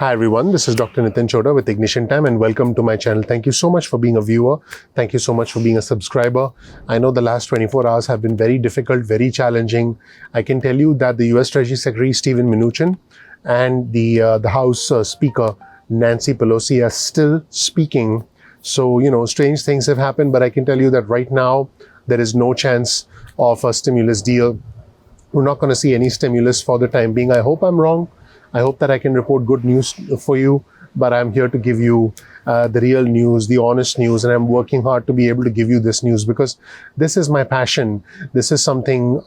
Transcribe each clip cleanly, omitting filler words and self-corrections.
Hi everyone, this is Dr. Chhoda with Ignition Time and welcome to my channel. Thank you so much for being a viewer. Thank you so much for being a subscriber. I know the last 24 hours have been very difficult, very challenging. I can tell you that the US Treasury Secretary Steven Mnuchin and the House Speaker Nancy Pelosi are still speaking. So, strange things have happened, but I can tell you that right now there is no chance of a stimulus deal. We're not going to see any stimulus for the time being. I hope I'm wrong. I hope that I can report good news for you, but I'm here to give you the real news, the honest news, and I'm working hard to be able to give you this news because this is my passion. This is something,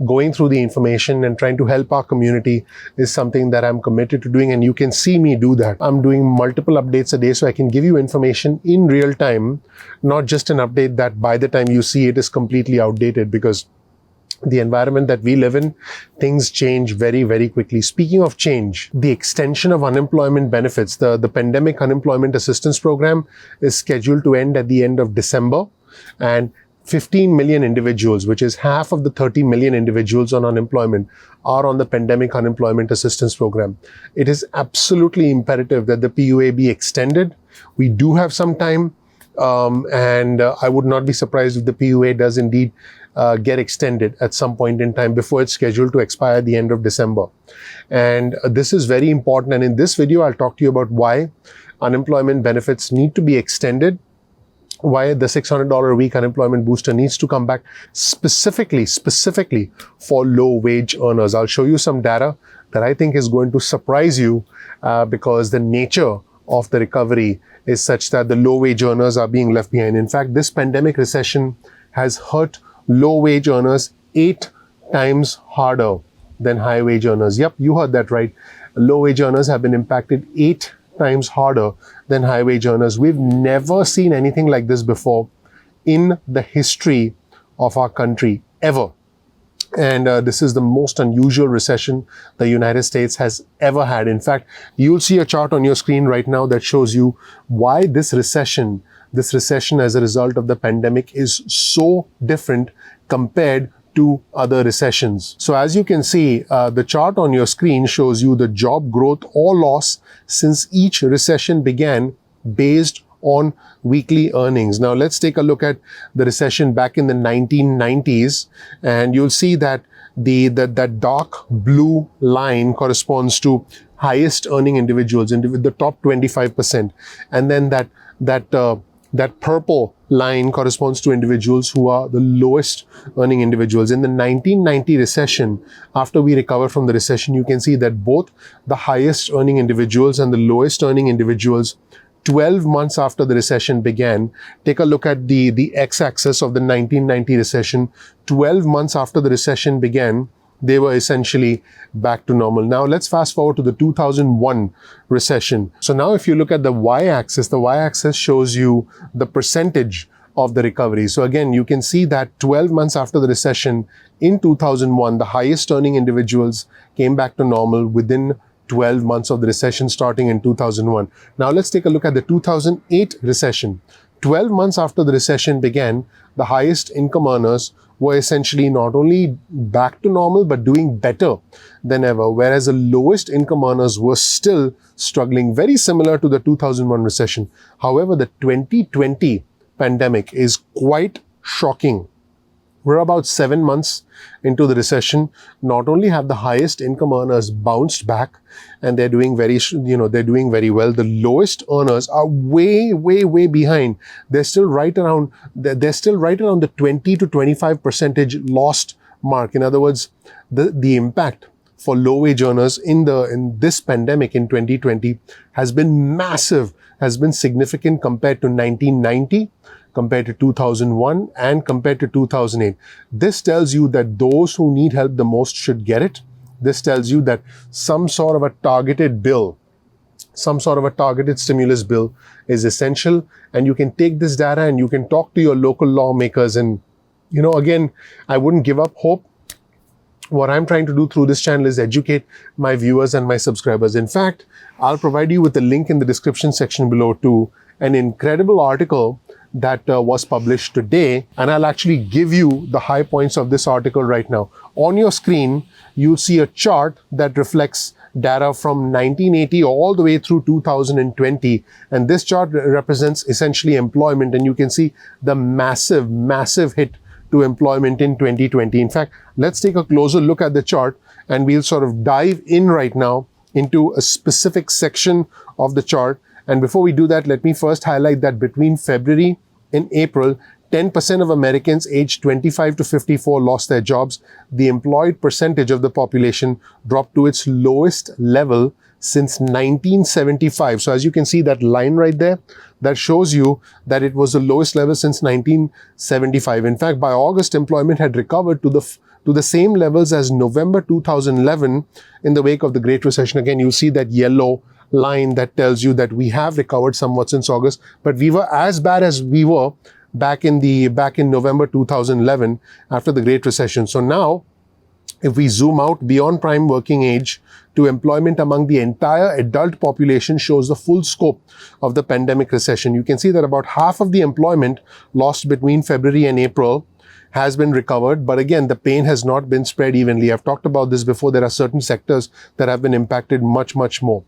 going through the information and trying to help our community is something that I'm committed to doing, and you can see me do that. I'm doing multiple updates a day so I can give you information in real time, not just an update that by the time you see it is completely outdated, because the environment that we live in, things change very, very quickly. Speaking of change, the extension of unemployment benefits, the pandemic unemployment assistance program is scheduled to end at the end of December, and 15 million individuals, which is half of the 30 million individuals on unemployment, are on the pandemic unemployment assistance program. It is absolutely imperative that the PUA be extended. We do have some time, and I would not be surprised if the PUA does indeed get extended at some point in time before it's scheduled to expire at the end of December. And this is very important. And in this video, I'll talk to you about why unemployment benefits need to be extended, why the $600 a week unemployment booster needs to come back specifically for low wage earners. I'll show you some data that I think is going to surprise you because the nature of the recovery is such that the low wage earners are being left behind. In fact, this pandemic recession has hurt low wage earners 8 times harder than high wage earners. Yep, you heard that right. Low wage earners have been impacted 8 times harder than high wage earners. We've never seen anything like this before in the history of our country, ever. And this is the most unusual recession the United States has ever had. In fact, you'll see a chart on your screen right now that shows you why this recession as a result of the pandemic is so different compared to other recessions. So as you can see, the chart on your screen shows you the job growth or loss since each recession began based on weekly earnings. Now let's take a look at the recession back in the 1990s, and you'll see that that dark blue line corresponds to highest earning individuals, the top 25%, and then that purple line corresponds to individuals who are the lowest earning individuals. In the 1990 recession, after we recover from the recession, you can see that both the highest earning individuals and the lowest earning individuals, 12 months after the recession began, take a look at the x-axis of the 1990 recession. 12 months after the recession began, they were essentially back to normal. Now let's fast forward to the 2001 recession. So now if you look at the y-axis shows you the percentage of the recovery. So again, you can see that 12 months after the recession in 2001, the highest earning individuals came back to normal within 12 months of the recession starting in 2001. Now let's take a look at the 2008 recession. 12 months after the recession began, the highest income earners were essentially not only back to normal, but doing better than ever, whereas the lowest income earners were still struggling, very similar to the 2001 recession. However, the 2020 pandemic is quite shocking. We're about 7 months into the recession. Not only have the highest income earners bounced back and they're doing very well, the lowest earners are way behind. They're still right around the 20 to 25% lost mark. In other words, the impact for low wage earners in this pandemic in 2020 has been massive, has been significant compared to 1990. Compared to 2001 and compared to 2008. This tells you that those who need help the most should get it. This tells you that some sort of a targeted stimulus bill is essential, and you can take this data and you can talk to your local lawmakers. And again, I wouldn't give up hope. What I'm trying to do through this channel is educate my viewers and my subscribers. In fact, I'll provide you with a link in the description section below to an incredible article that was published today, and I'll actually give you the high points of this article right now. On your screen, you'll see a chart that reflects data from 1980 all the way through 2020. And this chart represents essentially employment. And you can see the massive hit to employment in 2020. In fact, let's take a closer look at the chart and we'll sort of dive in right now into a specific section of the chart. And before we do that, let me first highlight that between February and April, 10% of Americans aged 25 to 54 lost their jobs. The employed percentage of the population dropped to its lowest level since 1975. So as you can see, that line right there, that shows you that it was the lowest level since 1975. In fact, by August, employment had recovered to the same levels as November 2011 in the wake of the Great Recession. Again, you see that yellow line that tells you that we have recovered somewhat since August, but we were as bad as we were back in November 2011 after the Great Recession. So now, if we zoom out beyond prime working age to employment among the entire adult population shows the full scope of the pandemic recession. You can see that about half of the employment lost between February and April has been recovered. But again, the pain has not been spread evenly. I've talked about this before. There are certain sectors that have been impacted much more.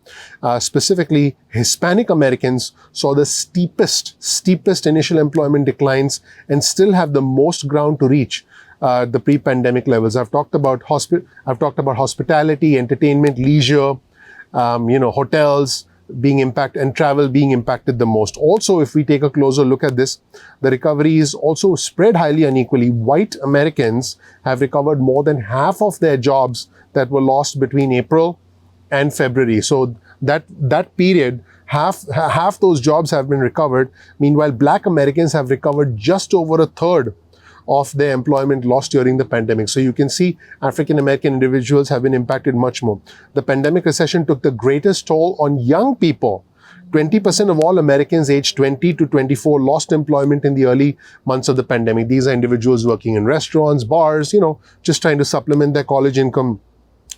Specifically, Hispanic Americans saw the steepest initial employment declines and still have the most ground to reach the pre-pandemic levels. I've talked about hospitality, entertainment, leisure, hotels being impacted and travel being impacted the most. Also, if we take a closer look at this, the recovery is also spread highly unequally. White Americans have recovered more than half of their jobs that were lost between April and February. So that period, half those jobs have been recovered. Meanwhile, Black Americans have recovered just over a third of their employment lost during the pandemic. So you can see African American individuals have been impacted much more. The pandemic recession took the greatest toll on young people. 20% of all Americans aged 20 to 24 lost employment in the early months of the pandemic. These are individuals working in restaurants, bars, just trying to supplement their college income.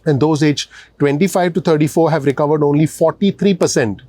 And those aged 25 to 34 have recovered only 43%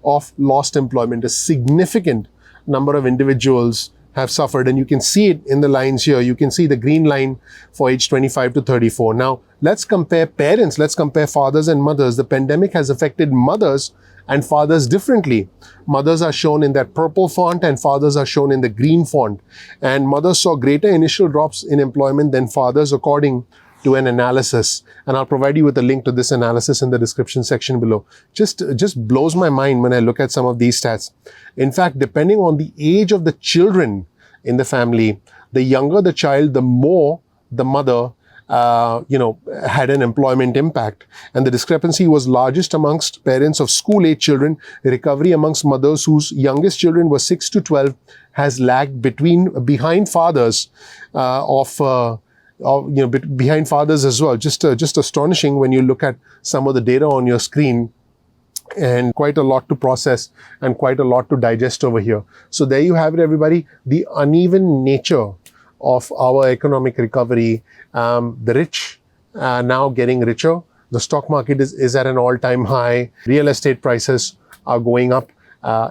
of lost employment. A significant number of individuals have suffered, and you can see it in the lines here. You can see the green line for age 25 to 34. Now, let's compare parents. Let's compare fathers and mothers. The pandemic has affected mothers and fathers differently. Mothers are shown in that purple font and fathers are shown in the green font. And mothers saw greater initial drops in employment than fathers, according to an analysis. And I'll provide you with a link to this analysis in the description section below. Just blows my mind when I look at some of these stats. In fact, depending on the age of the children in the family, the younger the child, the more the mother had an employment impact. And the discrepancy was largest amongst parents of school-age children. Recovery amongst mothers whose youngest children were 6 to 12 has lagged behind fathers behind fathers as well. Just astonishing when you look at some of the data on your screen, and quite a lot to process and quite a lot to digest over here. So there you have it, everybody. The uneven nature of our economic recovery. The rich are now getting richer. The stock market is at an all-time high. Real estate prices are going up.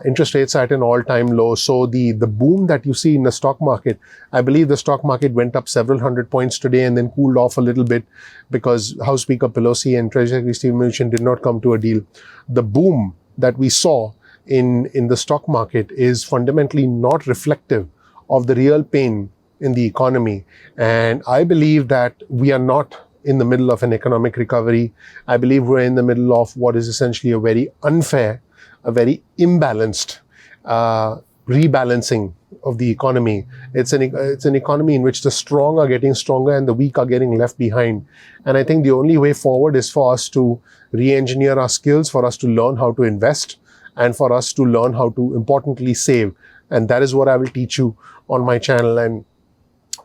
Interest rates are at an all-time low. So the boom that you see in the stock market, I believe the stock market went up several hundred points today and then cooled off a little bit because House Speaker Pelosi and Treasury Secretary Steve Mnuchin did not come to a deal. The boom that we saw in the stock market is fundamentally not reflective of the real pain in the economy. And I believe that we are not in the middle of an economic recovery. I believe we're in the middle of what is essentially a very unfair, a very imbalanced rebalancing of the economy. It's an economy in which the strong are getting stronger and the weak are getting left behind. And I think the only way forward is for us to re-engineer our skills, for us to learn how to invest, and for us to learn how to importantly save. And that is what I will teach you on my channel. And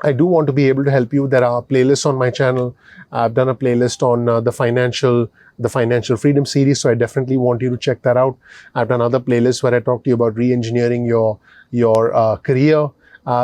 I do want to be able to help you. There are playlists on my channel. I've done a playlist on the financial freedom series, so I definitely want you to check that out. I've done other playlists where I talk to you about re-engineering your career.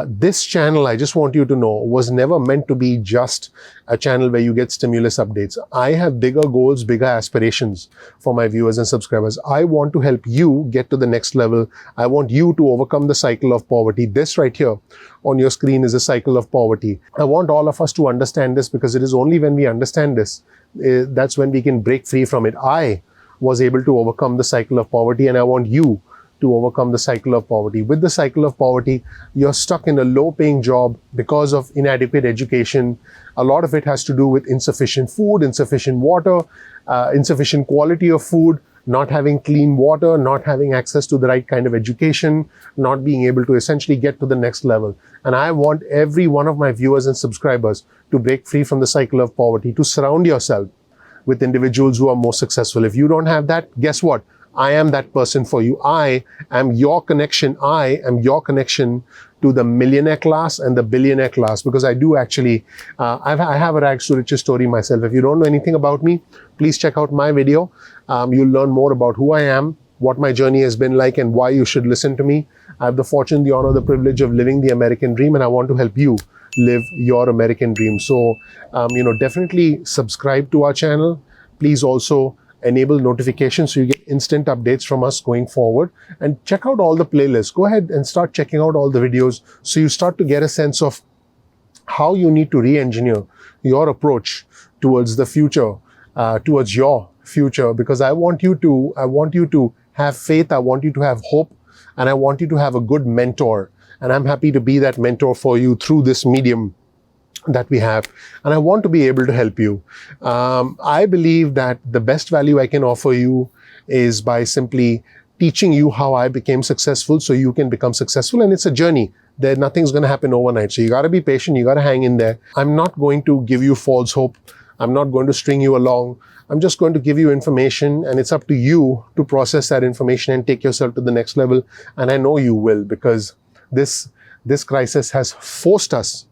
This channel, I just want you to know, was never meant to be just a channel where you get stimulus updates. I have bigger goals, bigger aspirations for my viewers and subscribers. I want to help you get to the next level. I want you to overcome the cycle of poverty. This right here on your screen is a cycle of poverty. I want all of us to understand this, because it is only when we understand this, that's when we can break free from it. I was able to overcome the cycle of poverty, and I want you to overcome the cycle of poverty. With the cycle of poverty, you're stuck in a low-paying job because of inadequate education. A lot of it has to do with insufficient food, insufficient water, insufficient quality of food, not having clean water, not having access to the right kind of education, not being able to essentially get to the next level. And I want every one of my viewers and subscribers to break free from the cycle of poverty, to surround yourself with individuals who are more successful. If you don't have that, guess what? I am that person for you. I am your connection. I am your connection to the millionaire class and the billionaire class, because I do actually, I have a rags to riches story myself. If you don't know anything about me, please check out my video. You'll learn more about who I am, what my journey has been like, and why you should listen to me. I have the fortune, the honor, the privilege of living the American dream, and I want to help you live your American dream. So, definitely subscribe to our channel. Please also enable notifications so you get instant updates from us going forward, and check out all the playlists. Go ahead and start checking out all the videos so you start to get a sense of how you need to re-engineer your approach towards the future, towards your future, because I want you to have faith, I want you to have hope, and I want you to have a good mentor. And I'm happy to be that mentor for you through this medium that we have, and I want to be able to help you. I believe that the best value I can offer you is by simply teaching you how I became successful so you can become successful. And it's a journey. Nothing's going to happen overnight. So you got to be patient. You got to hang in there. I'm not going to give you false hope. I'm not going to string you along. I'm just going to give you information, and it's up to you to process that information and take yourself to the next level. And I know you will, because this crisis has forced us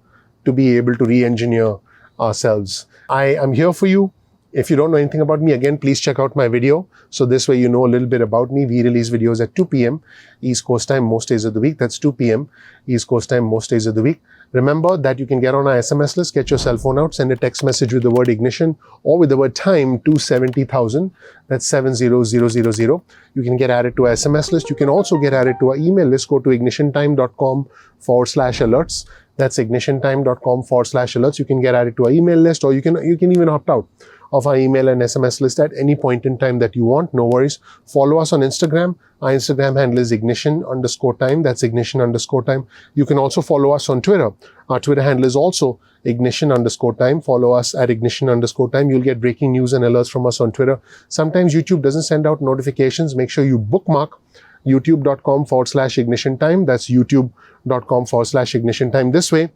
to be able to re-engineer ourselves. I am here for you. If you don't know anything about me, again, please check out my video. So this way you know a little bit about me. We release videos at 2 p.m. East Coast time most days of the week. That's 2 p.m. East Coast time most days of the week. Remember that you can get on our SMS list, get your cell phone out, send a text message with the word ignition or with the word time to 70,000. That's 70000. You can get added to our SMS list. You can also get added to our email list. Go to ignitiontime.com/alerts. That's ignitiontime.com/alerts. You can get added to our email list, or you can even opt out of our email and SMS list at any point in time that you want. No worries. Follow us on Instagram. Our Instagram handle is ignition_time. That's ignition_time. You can also follow us on Twitter. Our Twitter handle is also ignition_time. Follow us at ignition_time. You'll get breaking news and alerts from us on Twitter. Sometimes YouTube doesn't send out notifications. Make sure you bookmark youtube.com/ignition time. That's youtube.com/ignition time. This way,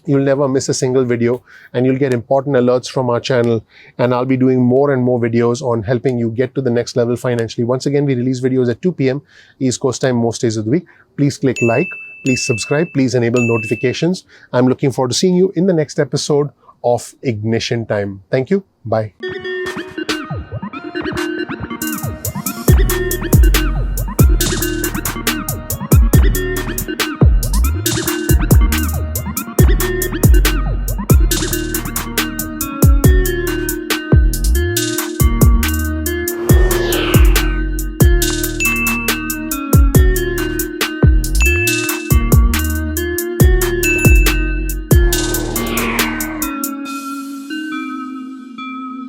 you'll never miss a single video, and you'll get important alerts from our channel. And I'll be doing more and more videos on helping you get to the next level financially. Once again, we release videos at 2 p.m. East Coast time most days of the week. Please click like, please subscribe, please enable notifications. I'm looking forward to seeing you in the next episode of Ignition Time. Thank you. Bye.